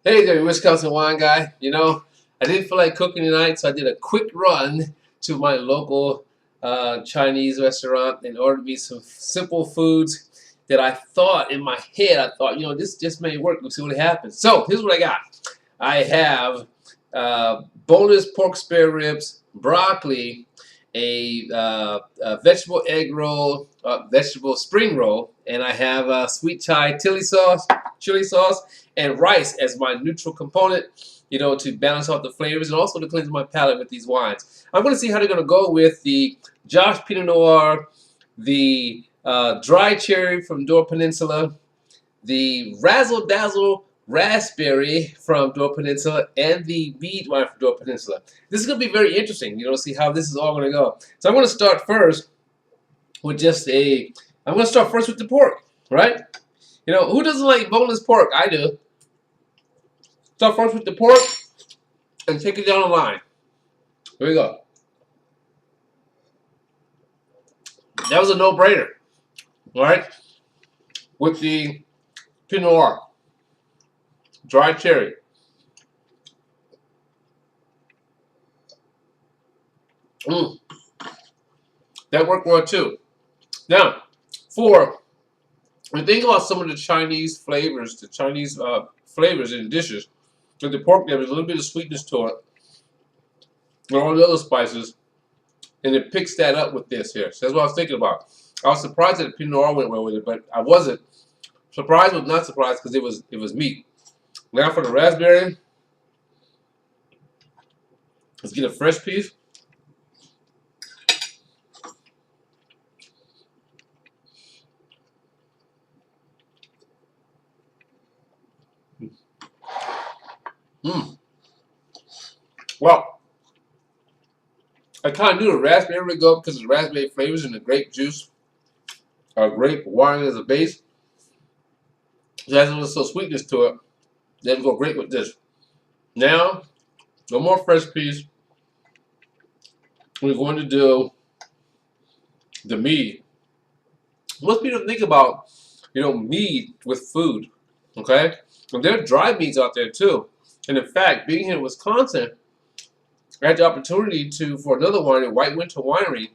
Hey there, Wisconsin wine guy. I didn't feel like cooking tonight, so I did a quick run to my local Chinese restaurant and ordered me some simple foods that I thought in my head, this just may work. We'll see what happens. So here's what I got. I have boneless pork spare ribs, broccoli, a vegetable egg roll, vegetable spring roll, and I have sweet Thai chili sauce, and rice as my neutral component, to balance out the flavors and also to cleanse my palate with these wines. I'm going to see how they're going to go with the Josh Pinot Noir, the dry cherry from Peninsula, the Razzle Dazzle raspberry from Peninsula, and the mead wine from Peninsula. This is going to be very interesting, to see how this is all going to go. So I'm going to start first with I'm going to start first with the pork, right? Who doesn't like boneless pork? I do. Start first with the pork and take it down the line. Here we go. That was a no-brainer, all right? With the Pinot Noir, dry cherry. That worked well too. Now, when you think about some of the Chinese flavors, flavors in dishes, with the pork, there's a little bit of sweetness to it, and all the other spices, and it picks that up with this here. So that's what I was thinking about. I was surprised that the Pinot Noir went well with it, but I wasn't surprised, but not surprised because it was meat. Now for the raspberry, let's get a fresh piece. Well, I kind of knew the raspberry would go because of the raspberry flavors and the grape juice, grape wine as a base. It has a little sweetness to it. That would go great with this. Now, no more fresh piece. We're going to do the mead. Most people think about, mead with food, okay? And there are dry meads out there too. And in fact, being here in Wisconsin, I had the opportunity for another winery, White Winter Winery,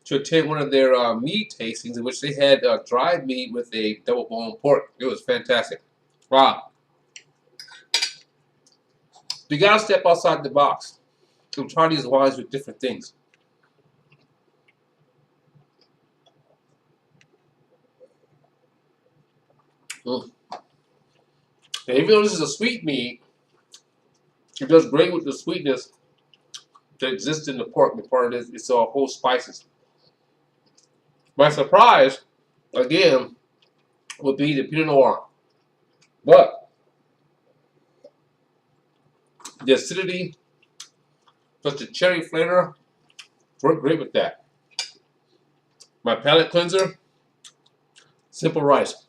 to attend one of their mead tastings in which they had dried mead with a double bone pork. It was fantastic. Wow. You gotta step outside the box and try these wines with different things. And even though this is a sweet mead, it does great with the sweetness that exists in the pork. The part of it's all whole spices. My surprise, again, would be the Pinot Noir. But the acidity plus the cherry flavor work great with that. My palate cleanser, simple rice.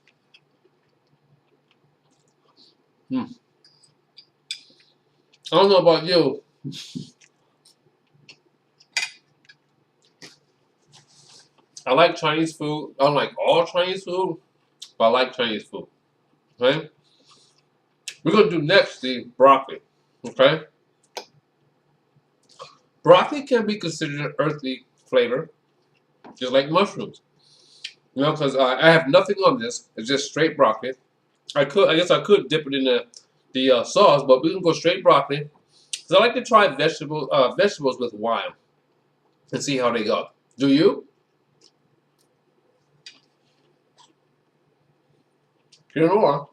I don't know about you. I like Chinese food. I don't like all Chinese food, but I like Chinese food. Okay? We're going to do next the broccoli. Okay? Broccoli can be considered an earthy flavor, just like mushrooms. Because I have nothing on this. It's just straight broccoli. I guess I could dip it in the sauce, but we can go straight broccoli. Because I like to try vegetables with wine and see how they go. Do you? Pinot Noir.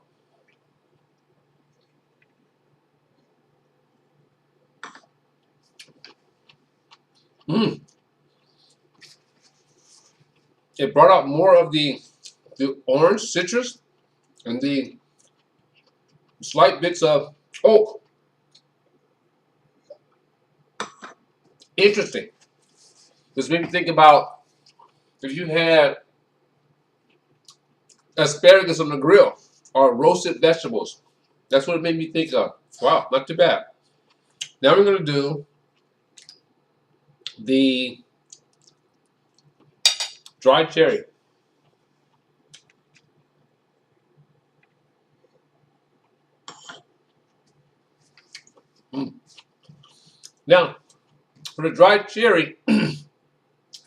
It brought out more of the orange citrus and the slight bits of oak. Interesting. This made me think about if you had asparagus on the grill or roasted vegetables. That's what it made me think of. Wow, not too bad. Now we're going to do the dry cherry. Now, for the dried cherry,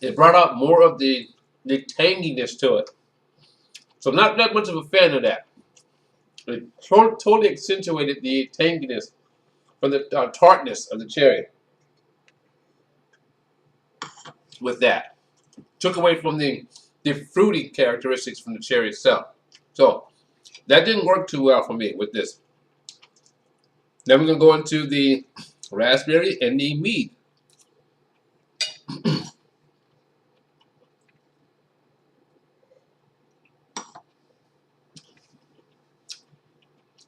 it brought out more of the tanginess to it. So I'm not that much of a fan of that. It totally accentuated the tanginess from the tartness of the cherry with that. Took away from the fruity characteristics from the cherry itself. So that didn't work too well for me with this. Then we're going to go into the raspberry and the mead.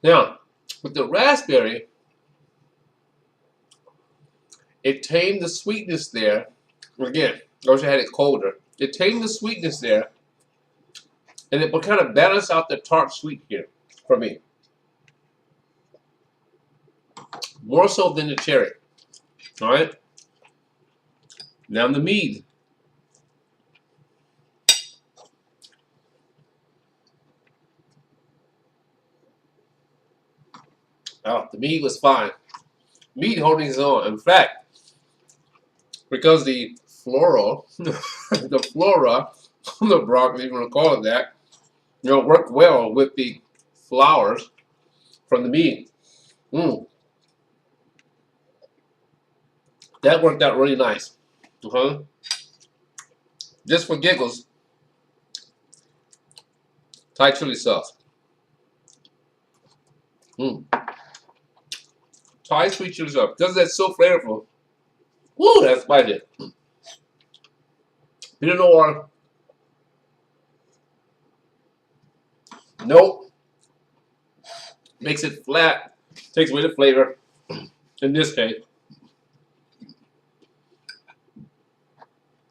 Now, with the raspberry, it tamed the sweetness there. Again, I wish I had it colder. It tamed the sweetness there, and it will kind of balance out the tart sweet here for me. More so than the cherry. All right. Now the mead. Oh, the mead was fine. Mead holding its own. In fact, because the floral, the flora, the broccoli, if you want to call it that, worked well with the flowers from the mead. That worked out really nice. Just for giggles, Thai chili sauce. Thai sweet chili sauce. Because that's so flavorful. Woo, that's spicy. Pinot Noir. Nope. Makes it flat. Takes away the flavor. In this case.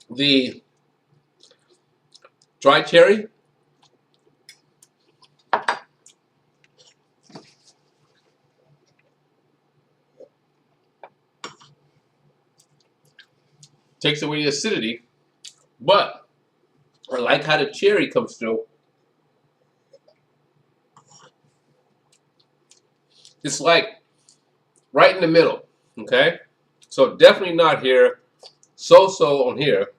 The dried cherry. Takes away the acidity, but I like how the cherry comes through. It's like right in the middle, okay? So definitely not here, so on here.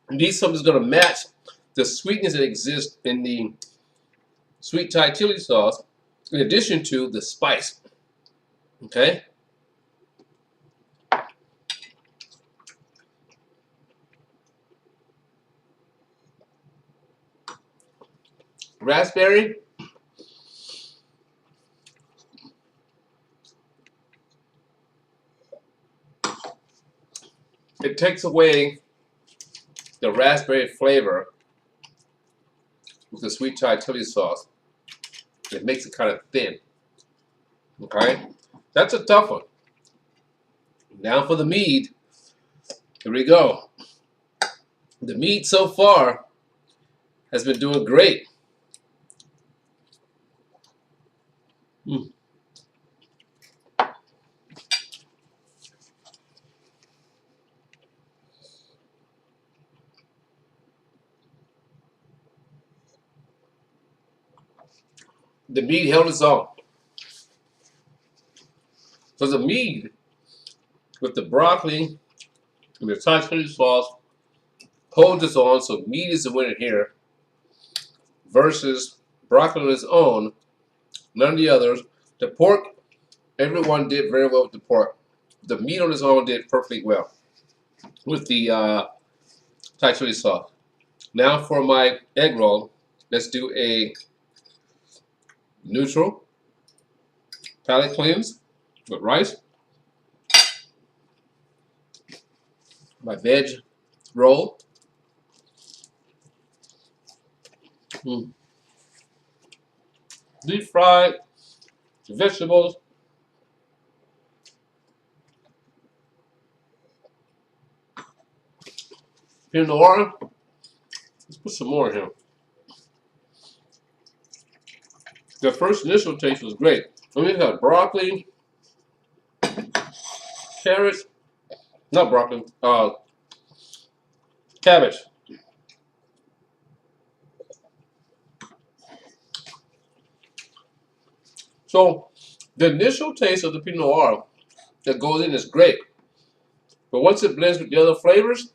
And these something's gonna match the sweetness that exists in the sweet Thai chili sauce, in addition to the spice, okay? Raspberry. It takes away the raspberry flavor with the sweet Thai chili sauce. It makes it kind of thin. Okay? That's a tough one. Now for the mead. Here we go. The mead so far has been doing great. The mead held its own. So the mead with the broccoli and the Thai chili sauce holds its own. So mead is the winner here versus broccoli on its own. None of the others. The pork, everyone did very well with the pork. The meat on its own did perfectly well with the Thai chili sauce. Now for my egg roll, let's do a neutral palate cleanse with rice. My veg roll. Deep fried vegetables. Pinot Noir. Let's put some more in here. The first initial taste was great. I mean, we got broccoli, carrots, not broccoli, cabbage. So the initial taste of the Pinot Noir that goes in is great. But once it blends with the other flavors,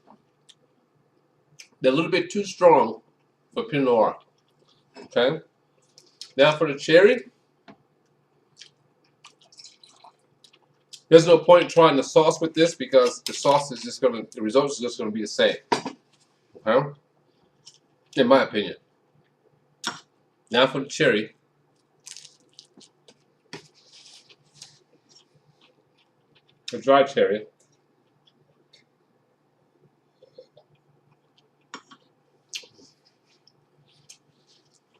they're a little bit too strong for Pinot Noir. Okay? Now for the cherry. There's no point in trying the sauce with this because the sauce is just going to, the results is just going to be the same. Okay? In my opinion. Now for the cherry. The dry cherry.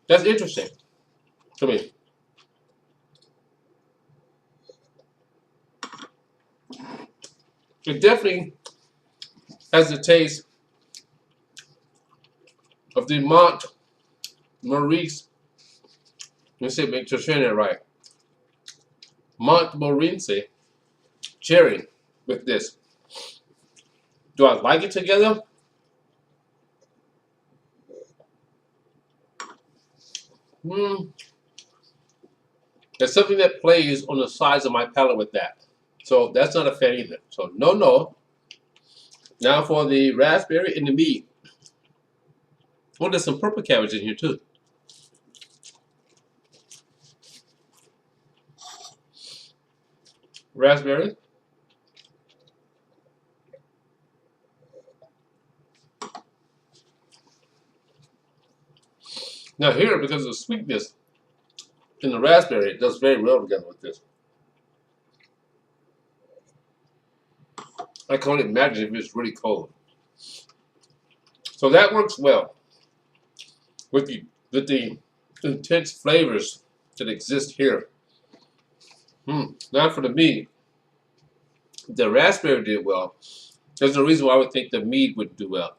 That's interesting to me. It definitely has the taste of the Maurice. Let me make sure I'm saying that right. Montmorency cherry with this. Do I like it together? There's something that plays on the sides of my palate with that. So that's not a fan either. So no, no. Now for the raspberry and the mead. Oh, there's some purple cabbage in here too. Raspberry. Now here, because of the sweetness in the raspberry, it does very well together with this. I can only imagine if it's really cold. So that works well with the intense flavors that exist here. Now for the mead. The raspberry did well. There's no reason why I would think the mead would do well.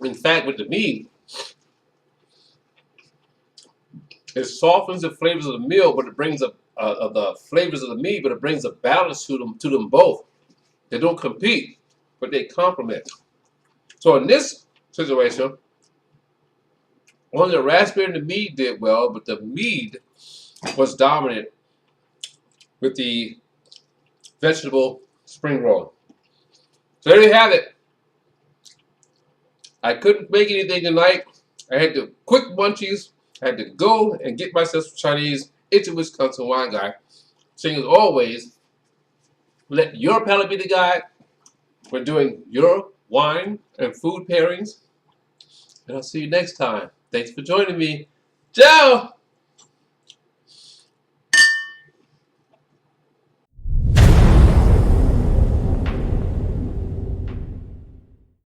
In fact, with the mead, it softens the flavors of the meal, but it brings the flavors of the mead, but it brings a balance to them both. They don't compete, but they complement. So in this situation, only the raspberry and the mead did well, but the mead was dominant with the vegetable spring roll. So there you have it. I couldn't make anything tonight. I had to quick munchies. I had to go and get myself some Chinese. It's a Wisconsin wine guy. Saying as always, let your palate be the guide. We're doing your wine and food pairings. And I'll see you next time. Thanks for joining me. Ciao!